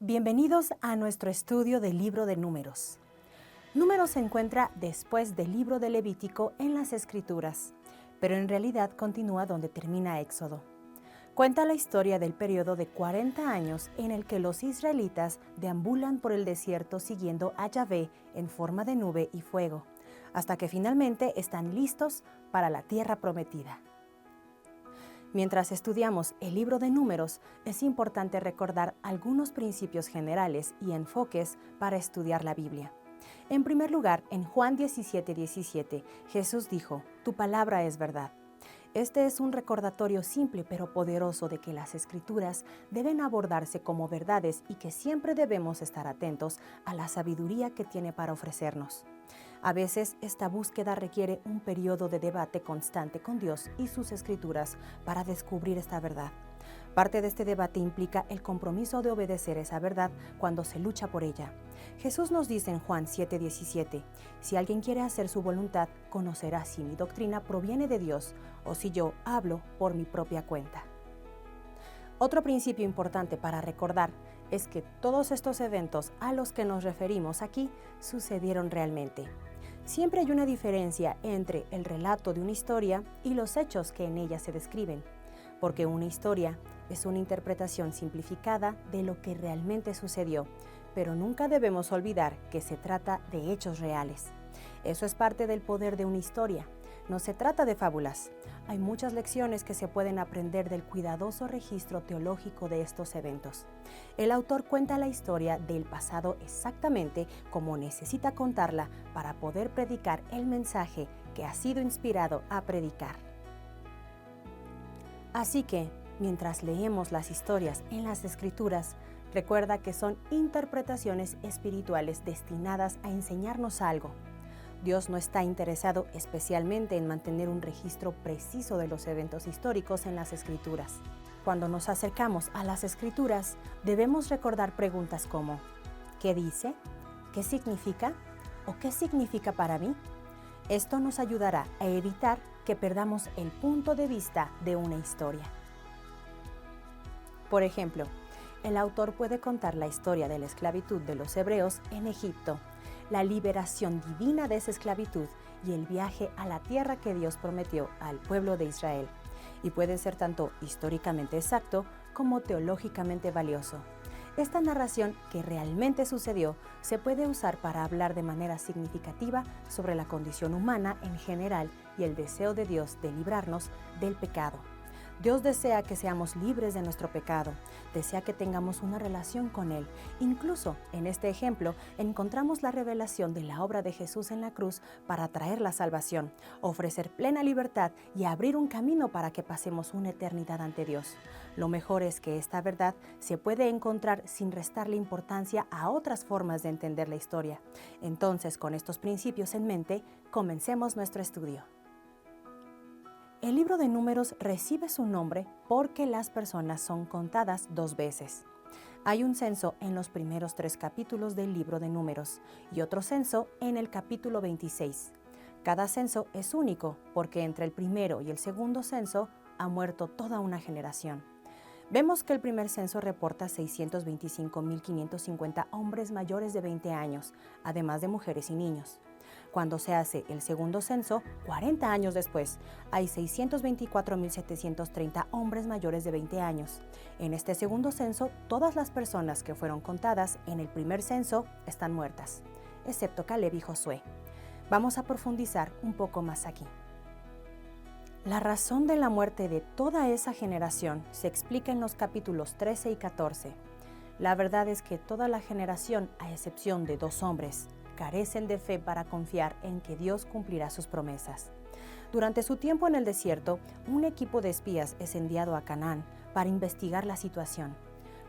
Bienvenidos a nuestro estudio del libro de Números. Números se encuentra después del libro de Levítico en las Escrituras, pero en realidad continúa donde termina Éxodo. Cuenta la historia del periodo de 40 años en el que los israelitas deambulan por el desierto siguiendo a Yahvé en forma de nube y fuego, hasta que finalmente están listos para la tierra prometida. Mientras estudiamos el libro de Números, es importante recordar algunos principios generales y enfoques para estudiar la Biblia. En primer lugar, en Juan 17:17, Jesús dijo: «Tu palabra es verdad». Este es un recordatorio simple pero poderoso de que las Escrituras deben abordarse como verdades y que siempre debemos estar atentos a la sabiduría que tiene para ofrecernos. A veces, esta búsqueda requiere un periodo de debate constante con Dios y sus Escrituras para descubrir esta verdad. Parte de este debate implica el compromiso de obedecer esa verdad cuando se lucha por ella. Jesús nos dice en Juan 7:17, «Si alguien quiere hacer su voluntad, conocerá si mi doctrina proviene de Dios o si yo hablo por mi propia cuenta». Otro principio importante para recordar es que todos estos eventos a los que nos referimos aquí sucedieron realmente. Siempre hay una diferencia entre el relato de una historia y los hechos que en ella se describen, porque una historia es una interpretación simplificada de lo que realmente sucedió, pero nunca debemos olvidar que se trata de hechos reales. Eso es parte del poder de una historia. No se trata de fábulas. Hay muchas lecciones que se pueden aprender del cuidadoso registro teológico de estos eventos. El autor cuenta la historia del pasado exactamente como necesita contarla para poder predicar el mensaje que ha sido inspirado a predicar. Así que, mientras leemos las historias en las Escrituras, recuerda que son interpretaciones espirituales destinadas a enseñarnos algo. Dios no está interesado especialmente en mantener un registro preciso de los eventos históricos en las Escrituras. Cuando nos acercamos a las Escrituras, debemos recordar preguntas como: ¿qué dice? ¿Qué significa? ¿O qué significa para mí? Esto nos ayudará a evitar que perdamos el punto de vista de una historia. Por ejemplo, el autor puede contar la historia de la esclavitud de los hebreos en Egipto, la liberación divina de esa esclavitud y el viaje a la tierra que Dios prometió al pueblo de Israel, y puede ser tanto históricamente exacto como teológicamente valioso. Esta narración, que realmente sucedió, se puede usar para hablar de manera significativa sobre la condición humana en general y el deseo de Dios de librarnos del pecado. Dios desea que seamos libres de nuestro pecado, desea que tengamos una relación con Él. Incluso en este ejemplo encontramos la revelación de la obra de Jesús en la cruz para traer la salvación, ofrecer plena libertad y abrir un camino para que pasemos una eternidad ante Dios. Lo mejor es que esta verdad se puede encontrar sin restarle importancia a otras formas de entender la historia. Entonces, con estos principios en mente, comencemos nuestro estudio. El libro de Números recibe su nombre porque las personas son contadas dos veces. Hay un censo en los primeros 3 capítulos del libro de Números y otro censo en el capítulo 26. Cada censo es único porque entre el primero y el segundo censo ha muerto toda una generación. Vemos que el primer censo reporta 625.550 hombres mayores de 20 años, además de mujeres y niños. Cuando se hace el segundo censo, 40 años después, hay 624.730 hombres mayores de 20 años. En este segundo censo, todas las personas que fueron contadas en el primer censo están muertas, excepto Caleb y Josué. Vamos a profundizar un poco más aquí. La razón de la muerte de toda esa generación se explica en los capítulos 13 y 14. La verdad es que toda la generación, a excepción de 2 hombres, carecen de fe para confiar en que Dios cumplirá sus promesas. Durante su tiempo en el desierto, un equipo de espías es enviado a Canaán para investigar la situación.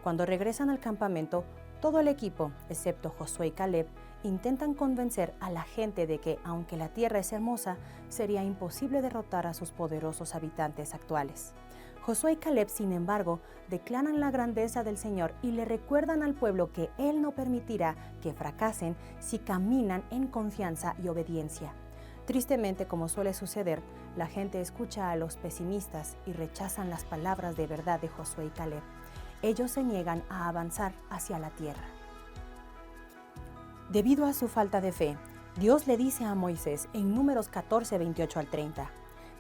Cuando regresan al campamento, todo el equipo, excepto Josué y Caleb, intentan convencer a la gente de que, aunque la tierra es hermosa, sería imposible derrotar a sus poderosos habitantes actuales. Josué y Caleb, sin embargo, declaran la grandeza del Señor y le recuerdan al pueblo que Él no permitirá que fracasen si caminan en confianza y obediencia. Tristemente, como suele suceder, la gente escucha a los pesimistas y rechazan las palabras de verdad de Josué y Caleb. ellos se niegan a avanzar hacia la tierra. Debido a su falta de fe, Dios le dice a Moisés en Números 14, 28 al 30,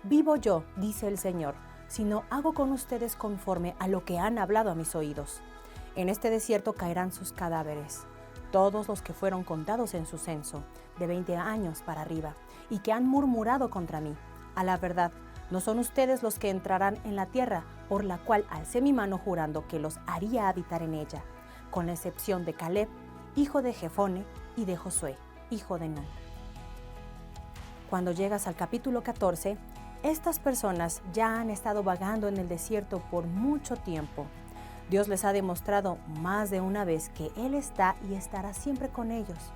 «Vivo yo, dice el Señor, si no hago con ustedes conforme a lo que han hablado a mis oídos. En este desierto caerán sus cadáveres, todos los que fueron contados en su censo, de 20 años para arriba, y que han murmurado contra mí. A la verdad, no son ustedes los que entrarán en la tierra, por la cual alcé mi mano jurando que los haría habitar en ella, con la excepción de Caleb, hijo de Jefone, y de Josué, hijo de Nun». Cuando llegas al capítulo 14, estas personas ya han estado vagando en el desierto por mucho tiempo. Dios les ha demostrado más de una vez que Él está y estará siempre con ellos.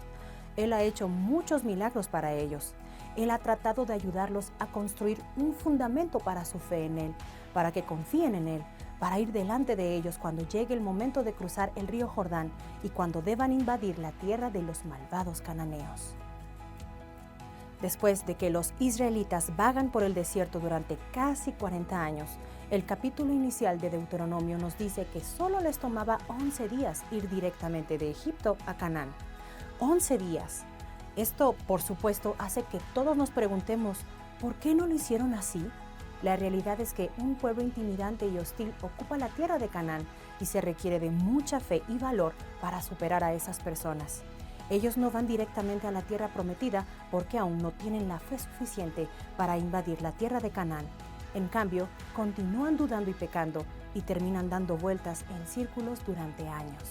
Él ha hecho muchos milagros para ellos. Él ha tratado de ayudarlos a construir un fundamento para su fe en Él, para que confíen en Él, para ir delante de ellos cuando llegue el momento de cruzar el río Jordán y cuando deban invadir la tierra de los malvados cananeos. Después de que los israelitas vagan por el desierto durante casi 40 años, el capítulo inicial de Deuteronomio nos dice que solo les tomaba 11 días ir directamente de Egipto a Canaán. 11 días. Esto, por supuesto, hace que todos nos preguntemos, ¿por qué no lo hicieron así? La realidad es que un pueblo intimidante y hostil ocupa la tierra de Canaán y se requiere de mucha fe y valor para superar a esas personas. Ellos no van directamente a la tierra prometida porque aún no tienen la fe suficiente para invadir la tierra de Canaán. En cambio, continúan dudando y pecando y terminan dando vueltas en círculos durante años.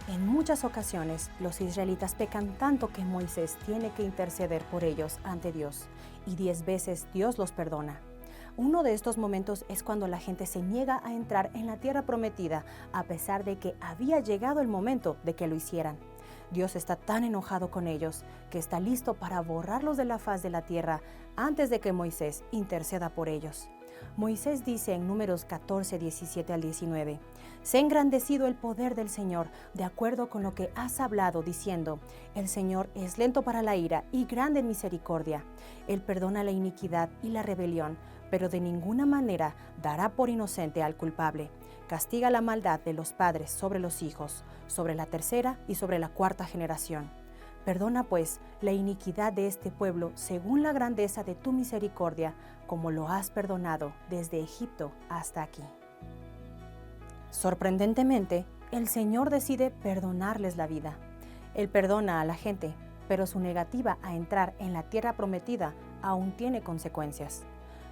En muchas ocasiones, los israelitas pecan tanto que Moisés tiene que interceder por ellos ante Dios, y 10 veces Dios los perdona. Uno de estos momentos es cuando la gente se niega a entrar en la tierra prometida, a pesar de que había llegado el momento de que lo hicieran. Dios está tan enojado con ellos que está listo para borrarlos de la faz de la tierra antes de que Moisés interceda por ellos. Moisés dice en Números 14, 17 al 19, «Sé engrandecido el poder del Señor, de acuerdo con lo que has hablado, diciendo, el Señor es lento para la ira y grande en misericordia. Él perdona la iniquidad y la rebelión, pero de ninguna manera dará por inocente al culpable. Castiga la maldad de los padres sobre los hijos, sobre la tercera y sobre la cuarta generación. Perdona pues la iniquidad de este pueblo según la grandeza de tu misericordia, como lo has perdonado desde Egipto hasta aquí». Sorprendentemente, el Señor decide perdonarles la vida. Él perdona a la gente, pero su negativa a entrar en la tierra prometida aún tiene consecuencias.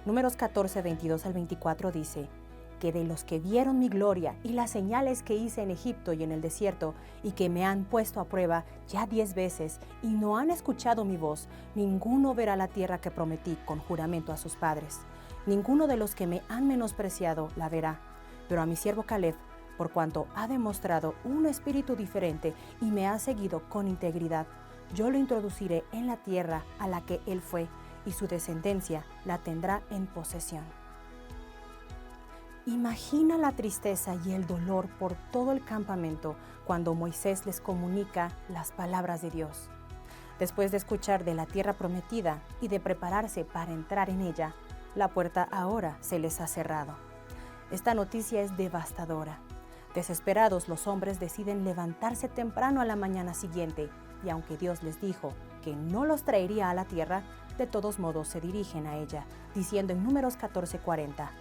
Números 14, 22 al 24 dice, «Que de los que vieron mi gloria y las señales que hice en Egipto y en el desierto, y que me han puesto a prueba ya 10 veces, y no han escuchado mi voz, ninguno verá la tierra que prometí con juramento a sus padres. Ninguno de los que me han menospreciado la verá. Pero a mi siervo Caleb, por cuanto ha demostrado un espíritu diferente y me ha seguido con integridad, yo lo introduciré en la tierra a la que él fue, y su descendencia la tendrá en posesión». Imagina la tristeza y el dolor por todo el campamento cuando Moisés les comunica las palabras de Dios. Después de escuchar de la tierra prometida y de prepararse para entrar en ella, la puerta ahora se les ha cerrado. Esta noticia es devastadora. Desesperados, los hombres deciden levantarse temprano a la mañana siguiente, y aunque Dios les dijo que no los traería a la tierra, de todos modos se dirigen a ella, diciendo en Números 14:40,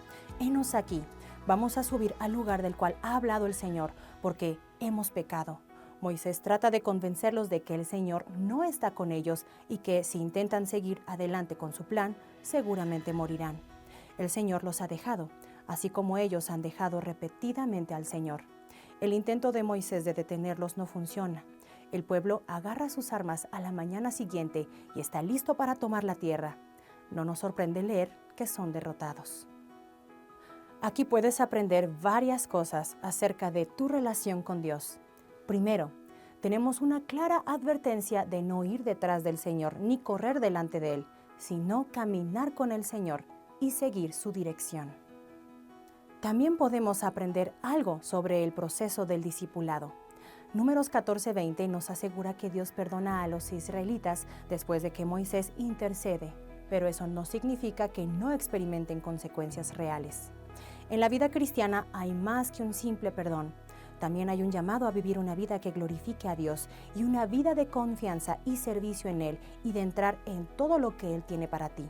«Henos aquí, vamos a subir al lugar del cual ha hablado el Señor, porque hemos pecado». Moisés trata de convencerlos de que el Señor no está con ellos y que si intentan seguir adelante con su plan, seguramente morirán. El Señor los ha dejado, así como ellos han dejado repetidamente al Señor. El intento de Moisés de detenerlos no funciona. El pueblo agarra sus armas a la mañana siguiente y está listo para tomar la tierra. No nos sorprende leer que son derrotados. Aquí puedes aprender varias cosas acerca de tu relación con Dios. Primero, tenemos una clara advertencia de no ir detrás del Señor ni correr delante de Él, sino caminar con el Señor y seguir su dirección. También podemos aprender algo sobre el proceso del discipulado. Números 14:20 nos asegura que Dios perdona a los israelitas después de que Moisés intercede, pero eso no significa que no experimenten consecuencias reales. En la vida cristiana hay más que un simple perdón. También hay un llamado a vivir una vida que glorifique a Dios y una vida de confianza y servicio en Él y de entrar en todo lo que Él tiene para ti.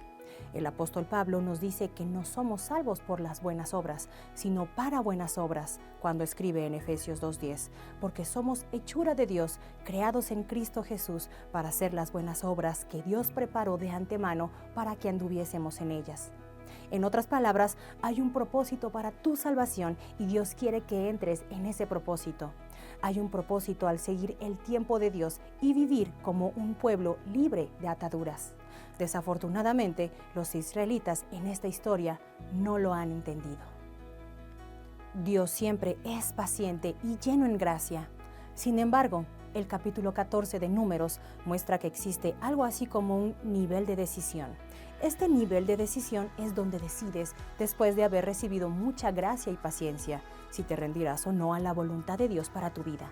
El apóstol Pablo nos dice que no somos salvos por las buenas obras, sino para buenas obras, cuando escribe en Efesios 2:10, porque somos hechura de Dios, creados en Cristo Jesús, para hacer las buenas obras que Dios preparó de antemano para que anduviésemos en ellas. En otras palabras, hay un propósito para tu salvación y Dios quiere que entres en ese propósito. Hay un propósito al seguir el tiempo de Dios y vivir como un pueblo libre de ataduras. Desafortunadamente, los israelitas en esta historia no lo han entendido. Dios siempre es paciente y lleno en gracia. Sin embargo, el capítulo 14 de Números muestra que existe algo así como un nivel de decisión. Este nivel de decisión es donde decides, después de haber recibido mucha gracia y paciencia, si te rendirás o no a la voluntad de Dios para tu vida.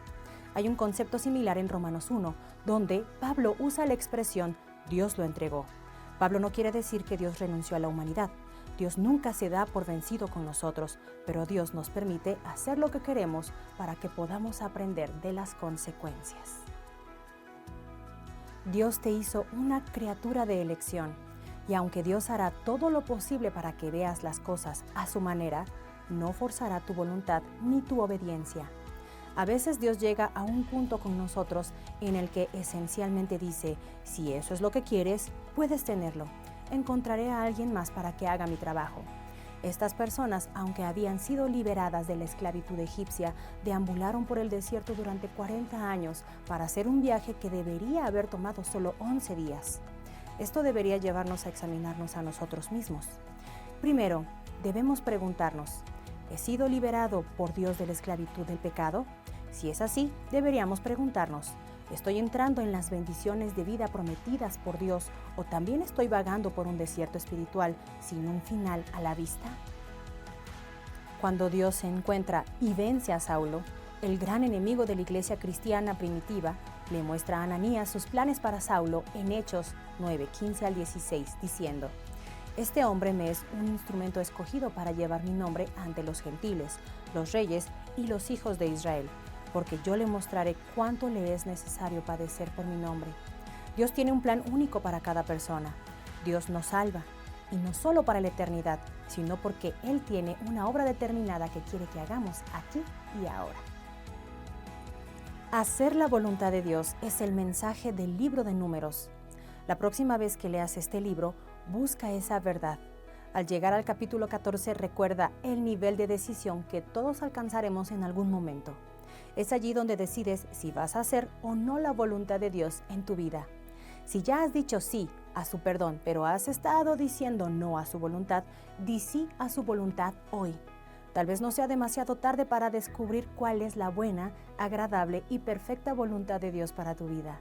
Hay un concepto similar en Romanos 1, donde Pablo usa la expresión Dios lo entregó. Pablo no quiere decir que Dios renunció a la humanidad. Dios nunca se da por vencido con nosotros, pero Dios nos permite hacer lo que queremos para que podamos aprender de las consecuencias. Dios te hizo una criatura de elección, y aunque Dios hará todo lo posible para que veas las cosas a su manera, no forzará tu voluntad ni tu obediencia. A veces Dios llega a un punto con nosotros en el que esencialmente dice, si eso es lo que quieres, puedes tenerlo. Encontraré a alguien más para que haga mi trabajo. Estas personas, aunque habían sido liberadas de la esclavitud egipcia, deambularon por el desierto durante 40 años para hacer un viaje que debería haber tomado solo 11 días. Esto debería llevarnos a examinarnos a nosotros mismos. Primero, debemos preguntarnos, ¿he sido liberado por Dios de la esclavitud del pecado? Si es así, deberíamos preguntarnos, ¿estoy entrando en las bendiciones de vida prometidas por Dios o también estoy vagando por un desierto espiritual sin un final a la vista? Cuando Dios se encuentra y vence a Saulo, el gran enemigo de la iglesia cristiana primitiva, le muestra a Ananías sus planes para Saulo en Hechos 9:15 al 16, diciendo, este hombre me es un instrumento escogido para llevar mi nombre ante los gentiles, los reyes y los hijos de Israel, porque yo le mostraré cuánto le es necesario padecer por mi nombre. Dios tiene un plan único para cada persona. Dios nos salva, y no solo para la eternidad, sino porque Él tiene una obra determinada que quiere que hagamos aquí y ahora. Hacer la voluntad de Dios es el mensaje del libro de Números. La próxima vez que leas este libro, busca esa verdad. Al llegar al capítulo 14, recuerda el nivel de decisión que todos alcanzaremos en algún momento. Es allí donde decides si vas a hacer o no la voluntad de Dios en tu vida. Si ya has dicho sí a su perdón, pero has estado diciendo no a su voluntad, di sí a su voluntad hoy. Tal vez no sea demasiado tarde para descubrir cuál es la buena, agradable y perfecta voluntad de Dios para tu vida.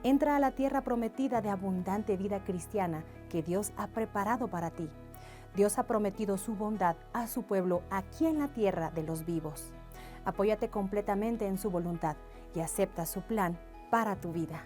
Entra a la tierra prometida de abundante vida cristiana que Dios ha preparado para ti. Dios ha prometido su bondad a su pueblo aquí en la tierra de los vivos. Apóyate completamente en su voluntad y acepta su plan para tu vida.